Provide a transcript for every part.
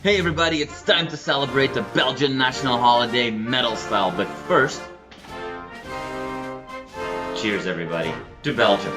Hey everybody, it's time to celebrate the Belgian National Holiday metal style, but first, cheers everybody, to Belgium.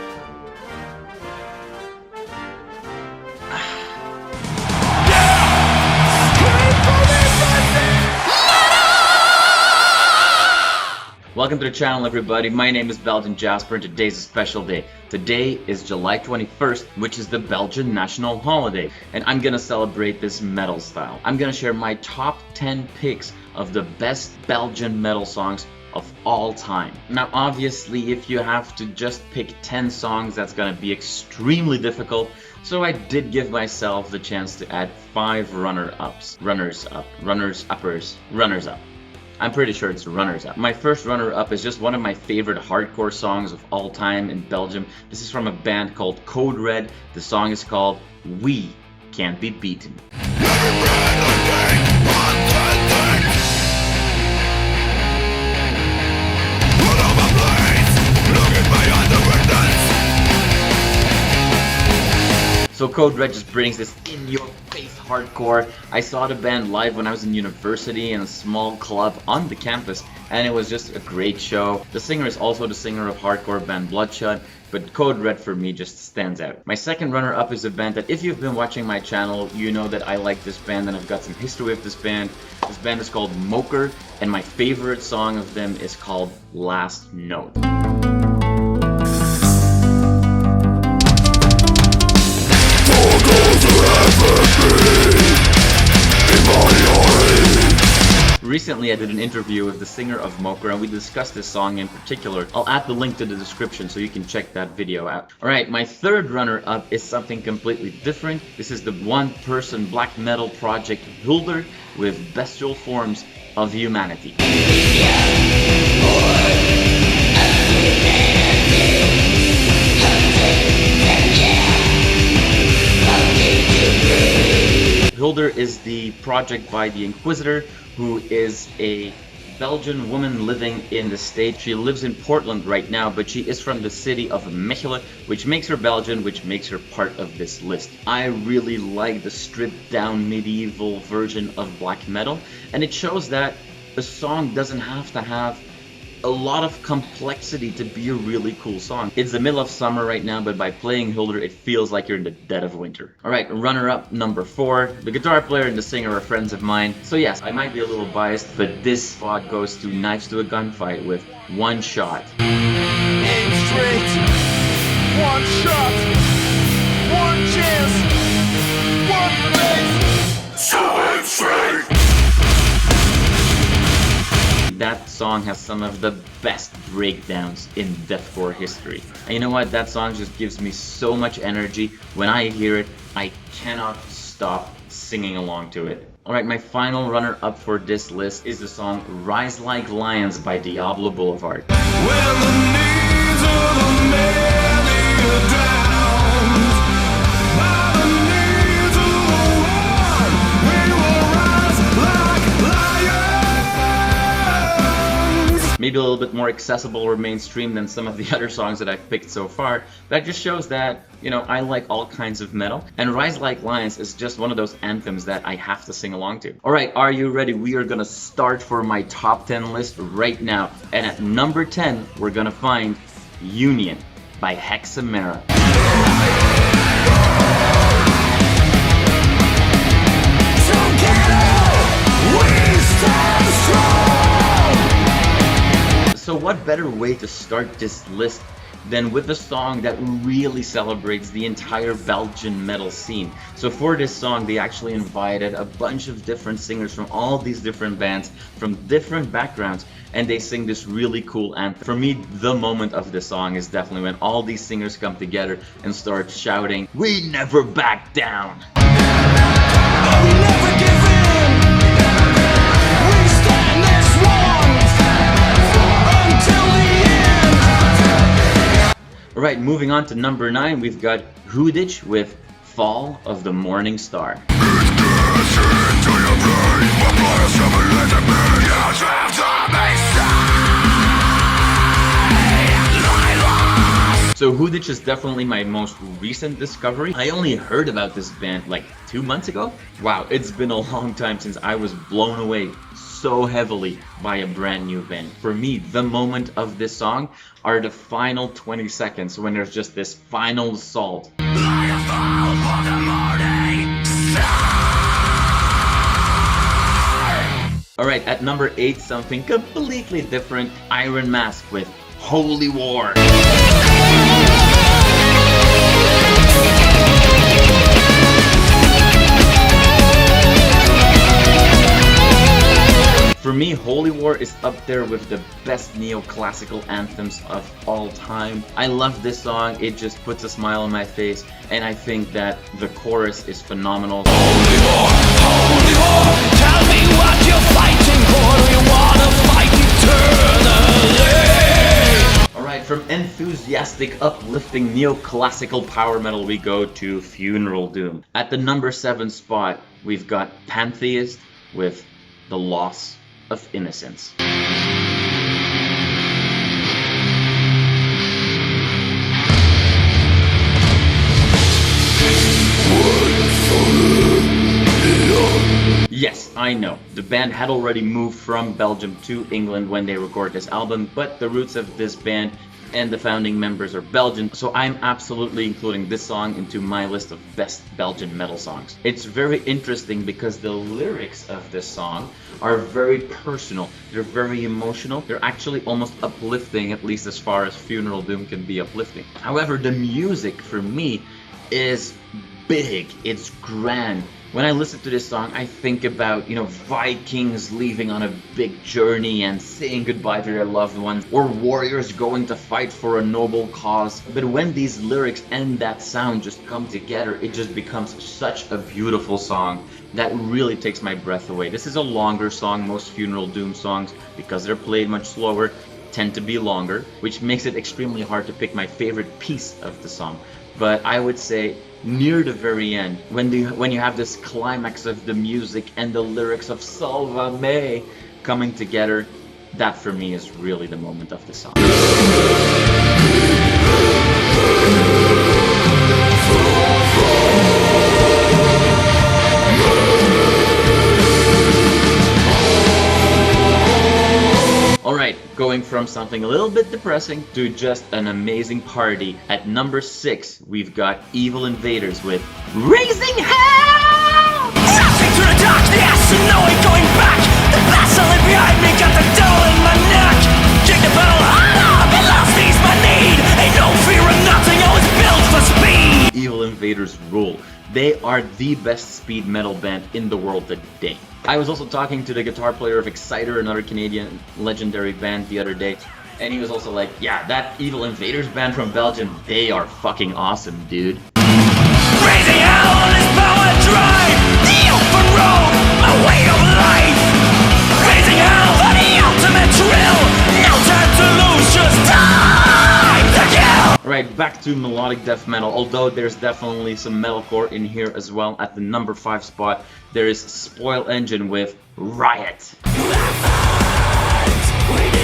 Welcome to the channel everybody, my name is Belgian Jasper and today's a special day. Today is July 21st, which is the Belgian National Holiday, and I'm gonna celebrate this metal style. I'm gonna share my top 10 picks of the best Belgian metal songs of all time. Now obviously if you have to just pick 10 songs, that's gonna be extremely difficult, so I did give myself the chance to add 5 runners-up. I'm pretty sure it's runners-up. My first runner-up is just one of my favorite hardcore songs of all time in Belgium. This is from a band called Code Red. The song is called We Can't Be Beaten. So Code Red just brings this in-your-face hardcore. I saw the band live when I was in university in a small club on the campus, and it was just a great show. The singer is also the singer of hardcore band Bloodshot, but Code Red for me just stands out. My second runner-up is a band that if you've been watching my channel, you know that I like this band and I've got some history with this band. This band is called Moker, and my favorite song of them is called Last Note. Recently I did an interview with the singer of Moker and we discussed this song in particular. I'll add the link to the description so you can check that video out. Alright, my third runner-up is something completely different. This is the one-person black metal project Hulder with Bestial Forms of Humanity. Hulder is the project by the Inquisitor, who is a Belgian woman living in the States. She lives in Portland right now, but she is from the city of Mechelen, which makes her Belgian, which makes her part of this list. I really like the stripped down medieval version of black metal, and it shows that a song doesn't have to have a lot of complexity to be a really cool song. It's the middle of summer right now, but by playing Hulder, it feels like you're in the dead of winter. Alright, runner-up number 4. The guitar player and the singer are friends of mine. So yes, I might be a little biased, but this spot goes to Knives to a Gunfight with One Shot. Aim straight, one shot, one chance, one place. So aim straight. That song has some of the best breakdowns in deathcore history. And you know what? That song just gives me so much energy. When I hear it, I cannot stop singing along to it. Alright, my final runner-up for this list is the song Rise Like Lions by Diablo Blvd. When the needs of the many are down, by the needs of the one, we will rise like lions. Maybe a little bit more accessible or mainstream than some of the other songs that I've picked so far. That just shows that, you know, I like all kinds of metal. And Rise Like Lions is just one of those anthems that I have to sing along to. Alright, are you ready? We are gonna start for my top 10 list right now. And at number 10, we're gonna find Union by Hexa Mera. So what better way to start this list than with a song that really celebrates the entire Belgian metal scene. So for this song, they actually invited a bunch of different singers from all these different bands, from different backgrounds, and they sing this really cool anthem. For me, the moment of the song is definitely when all these singers come together and start shouting, "We never back down!" We never give in. We stand as one until the end. Alright, moving on to number 9, we've got Rudich with Fall of the Morning Star. So So Hudic is definitely my most recent discovery. I only heard about this band like 2 months ago. Wow, it's been a long time since I was blown away so heavily by a brand new band. For me, the moment of this song are the final 20 seconds when there's just this final assault. Alright, at number 8, something completely different, Iron Mask with Holy War. For me, Holy War is up there with the best neoclassical anthems of all time. I love this song, it just puts a smile on my face, and I think that the chorus is phenomenal. Holy war, tell me what you're fighting for. We wanna fight eternally. Alright, from enthusiastic, uplifting neoclassical power metal, we go to Funeral Doom. At the number 7 spot, we've got Pantheist with The Loss of Innocence. Yes, I know, the band had already moved from Belgium to England when they recorded this album, but the roots of this band and the founding members are Belgian, so I'm absolutely including this song into my list of best Belgian metal songs. It's very interesting because the lyrics of this song are very personal, they're very emotional, they're actually almost uplifting, at least as far as Funeral Doom can be uplifting. However, the music for me is big, it's grand. When I listen to this song, I think about, Vikings leaving on a big journey and saying goodbye to their loved ones, or warriors going to fight for a noble cause. But when these lyrics and that sound just come together, it just becomes such a beautiful song that really takes my breath away. This is a longer song. Most Funeral Doom songs, because they're played much slower, tend to be longer, which makes it extremely hard to pick my favorite piece of the song. But I would say near the very end, when you have this climax of the music and the lyrics of Salva Me coming together, that for me is really the moment of the song. Alright, going from something a little bit depressing to just an amazing party. At number 6, we've got Evil Invaders with Raising Hell! Rushing through the darkness, no way going back. The past I leave behind me, got the devil in my neck. Kick the battle, velocity's my need. Ain't no fear of nothing, always built for speed. Evil Invaders rule. They are the best speed metal band in the world today. I was also talking to the guitar player of Exciter, another Canadian legendary band, the other day, and he was also like, yeah, that Evil Invaders band from Belgium, they are fucking awesome, dude. Raising hell on this power drive. The open road, my way of life. Raising hell for the ultimate thrill. No time to lose, just time to kill. Alright, back to melodic death metal, although there's definitely some metalcore in here as well. At the number 5 spot, there is Spoil Engine with Riot. We need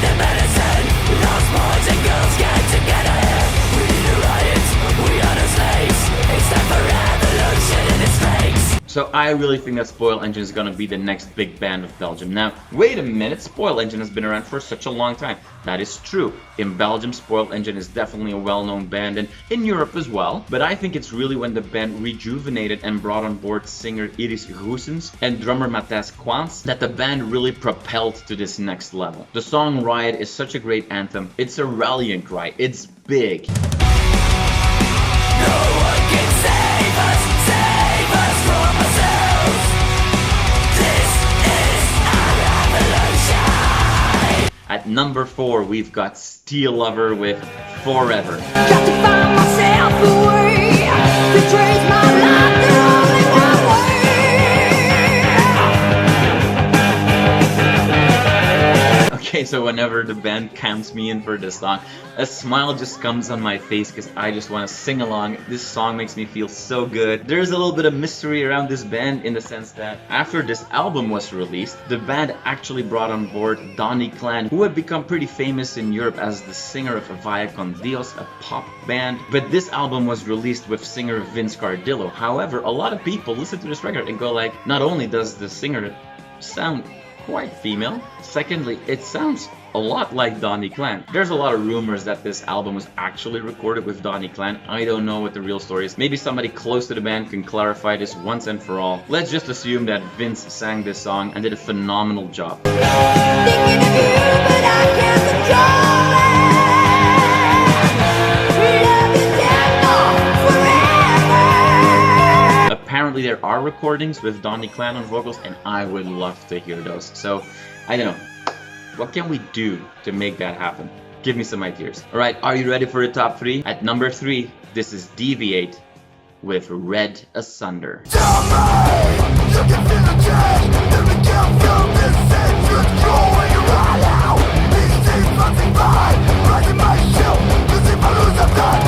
a medicine. Lost boys and girls get together here. We need a riot. We are the slaves. It's time for revolution in its face. So I really think that Spoil Engine is gonna be the next big band of Belgium. Now, wait a minute, Spoil Engine has been around for such a long time. That is true. In Belgium, Spoil Engine is definitely a well-known band, and in Europe as well. But I think it's really when the band rejuvenated and brought on board singer Iris Goossens and drummer Matthijs Quaans that the band really propelled to this next level. The song Riot is such a great anthem. It's a rallying cry. It's big. No one can save us from ourselves. This is our revolution. At number 4, we've got Steel Lover with Forever. Got to find myself a way to trace my life the only one way. Okay, Okay, so whenever the band camps me in for this song, a smile just comes on my face because I just want to sing along. This song makes me feel so good. There's a little bit of mystery around this band in the sense that after this album was released, the band actually brought on board Dani Klein, who had become pretty famous in Europe as the singer of Vaya Con Dios, a pop band. But this album was released with singer Vince Cardillo. However, a lot of people listen to this record and go like, not only does the singer sound quite female, secondly, it sounds a lot like Dani Klein. There's a lot of rumors that this album was actually recorded with Dani Klein. I don't know what the real story is. Maybe somebody close to the band can clarify this once and for all. Let's just assume that Vince sang this song and did a phenomenal job. Thinking of you, but I can't control it. Love is dead forever. Apparently there are recordings with Dani Klein on vocals, and I would love to hear those. So, I don't know. What can we do to make that happen? Give me some ideas. Alright, are you ready for the top 3? At number 3, this is Deviate with Red Asunder. Tell me, you can feel the change. Let me get through this century. Going right out. These days passing by. Rising my shield. Losing my lose of time.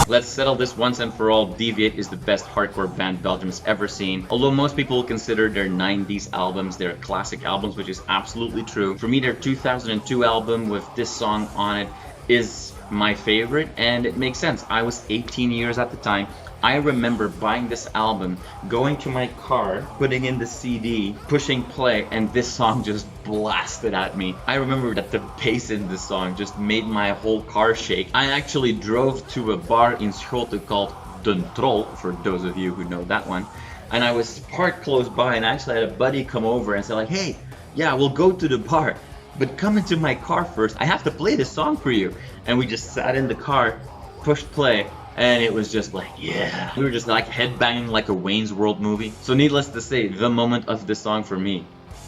Let's settle this once and for all. Deviate is the best hardcore band Belgium has ever seen. Although most people consider their 90s albums their classic albums, which is absolutely true. For me, their 2002 album with this song on it is my favorite, and it makes sense. I was 18 years at the time. I remember buying this album, going to my car, putting in the CD, pushing play, and this song just blasted at me. I remember that the bass in this song just made my whole car shake. I actually drove to a bar in Schoten called Den Troll, for those of you who know that one, and I was parked close by, and I actually had a buddy come over and say like, hey, yeah, we'll go to the bar, but come into my car first. I have to play this song for you. And we just sat in the car, pushed play, and it was just like, yeah. We were just like headbanging like a Wayne's World movie. So needless to say, the moment of this song for me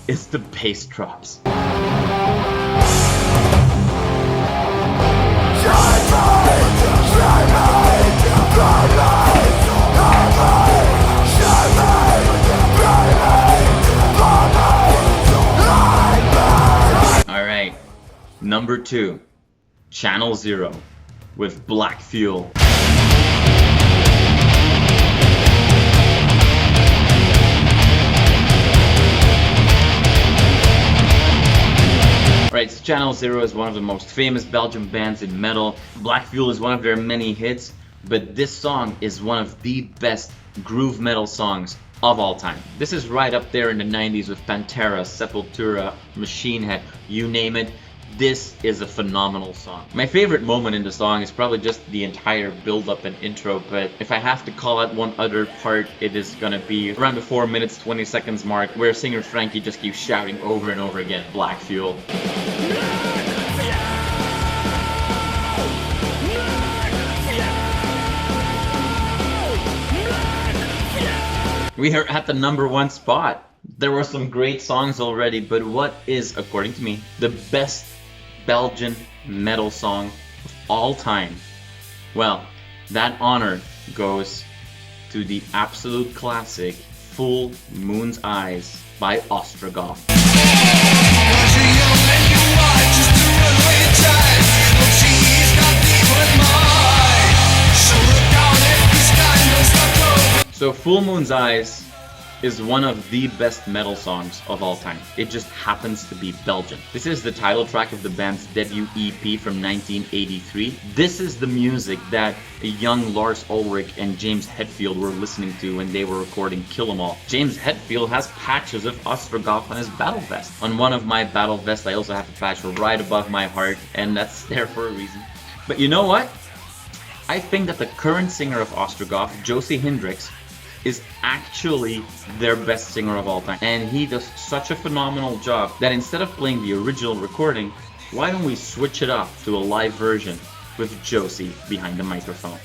is the bass drops. Alright, number 2, Channel Zero with Black Fuel. Right, so Channel Zero is one of the most famous Belgian bands in metal. Black Fuel is one of their many hits, but this song is one of the best groove metal songs of all time. This is right up there in the 90s with Pantera, Sepultura, Machine Head, you name it. This is a phenomenal song. My favorite moment in the song is probably just the entire build-up and intro, but if I have to call out one other part, it is gonna be around the 4 minutes 20 seconds mark, where singer Frankie just keeps shouting over and over again, Black Fuel. We are at the number 1 spot. There were some great songs already, but what is, according to me, the best Belgian metal song of all time? Well, that honor goes to the absolute classic Full Moon's Eyes by Ostrogoth. So Full Moon's Eyes is one of the best metal songs of all time. It just happens to be Belgian. This is the title track of the band's debut EP from 1983. This is the music that a young Lars Ulrich and James Hetfield were listening to when they were recording Kill 'Em All. James Hetfield has patches of Ostrogoth on his battle vest. On one of my battle vests, I also have a patch right above my heart, and that's there for a reason. But you know what? I think that the current singer of Ostrogoth, Josie Hendricks, is actually their best singer of all time. And he does such a phenomenal job that instead of playing the original recording, why don't we switch it up to a live version with Josie behind the microphone.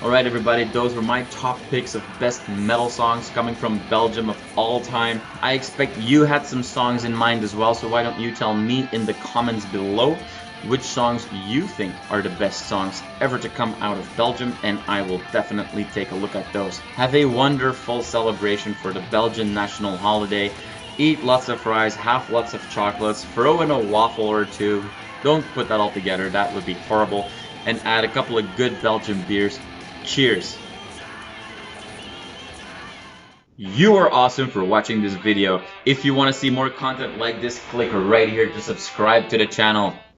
Alright, Alright everybody, those were my top picks of best metal songs coming from Belgium of all time. I expect you had some songs in mind as well, so why don't you tell me in the comments below which songs you think are the best songs ever to come out of Belgium, and I will definitely take a look at those. Have a wonderful celebration for the Belgian National Holiday. Eat lots of fries, have lots of chocolates, throw in a waffle or two. Don't put that all together, that would be horrible. And add a couple of good Belgian beers. Cheers! You are awesome for watching this video. If you want to see more content like this, click right here to subscribe to the channel.